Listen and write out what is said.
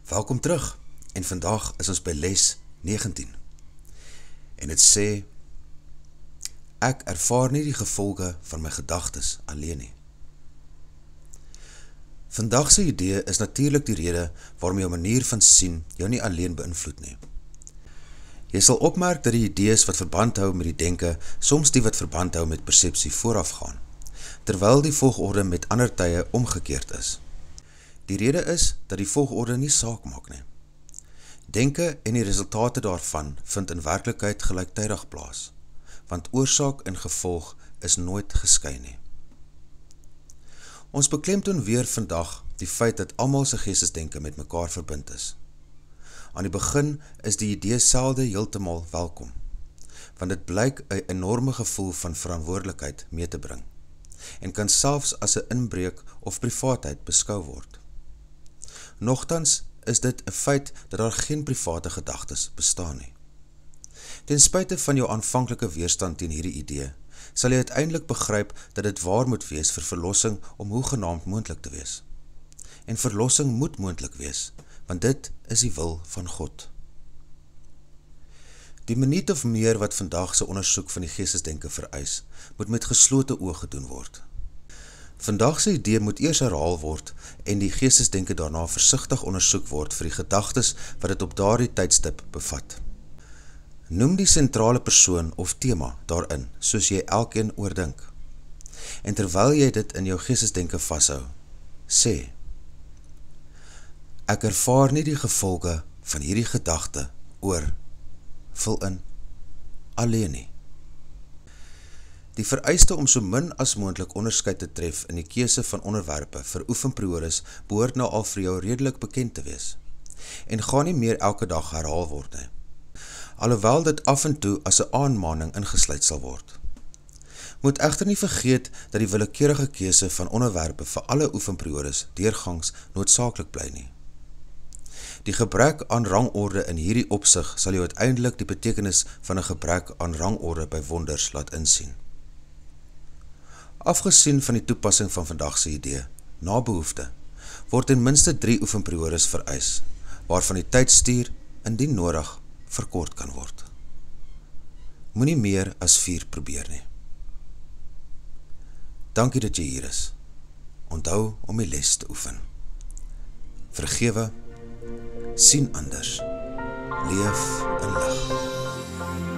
Welkom terug, en vandag is ons by les 19. En het sê, ek ervaar nie die gevolge van my gedagtes alleen nie. Vandag se idee is natuurlijk die rede waarom jou manier van sien jou nie alleen beïnvloed nie. Jy sal opmerk dat die idees wat verband hou met die denke, soms die wat verband hou met persepsie voorafgaan, terwyl die volgorde met ander tye omgekeerd is. Die rede is dat die volgorde nie saak maak nie. Denke en die resultate daarvan vind in werklikheid gelyktydig plaas, want oorsaak en gevolg is nooit geskei nie. Ons beklemtoon weer vandag die feit dat almal se geestesdenke met mekaar verbind is. Aan die begin is die idee selde heeltemal welkom, want dit blyk 'n enorme gevoel van verantwoordelikheid mee te bring, en kan selfs as 'n inbreuk of privaatheid beskou word. Nogtans is dit 'n feit dat daar geen private gedagtes bestaan nie. Ten spyte van jou aanvanklike weerstand teen hierdie idee, sal jy uiteindelik begryp dat dit waar moet wees vir verlossing om hoegenaamd moontlik te wees. En verlossing moet moontlik wees, want dit is die wil van God. Die minuut of meer wat vandag se ondersoek van die geestesdenke vereis, moet met geslote oë gedoen word. Vandag se idee moet eers herhaal word en die geestesdenke daarna versigtig ondersoek word vir die gedagtes wat dit op daardie tydstip bevat. Noem die sentrale persoon of tema daarin, soos jy elkeen oordink. En terwyl jy dit in jou geestesdenke vashou, sê, ek ervaar nie die gevolge van hierdie gedagte oor, vul in, alleen nie. Die vereiste om so min as moontlik onderskeid te tref in die keuse van onderwerpe vir oefenperiodes behoort nou al vir jou redelik bekend te wees, en gaan nie meer elke dag herhaal word nie, alhoewel dit af en toe as 'n aanmaning ingesluit sal word. Moet egter nie vergeet dat die willekeurige keuse van onderwerpe vir alle oefenperiodes deurgangs noodsaaklik bly nie. Die gebrek aan rangorde in hierdie opsig sal jou uiteindelik die betekenis van 'n gebrek aan rangorde by wonders laat insien. Afgesien van die toepassing van vandag se idee, na behoefte, word ten minste 3 oefenperiodes vereis, waarvan die tydstuur, indien nodig, verkort kan word. Moenie meer as 4 probeer nie. Dankie dat jy hier is. Onthou om die les te oefen. Vergewe, sien anders, leef in lig.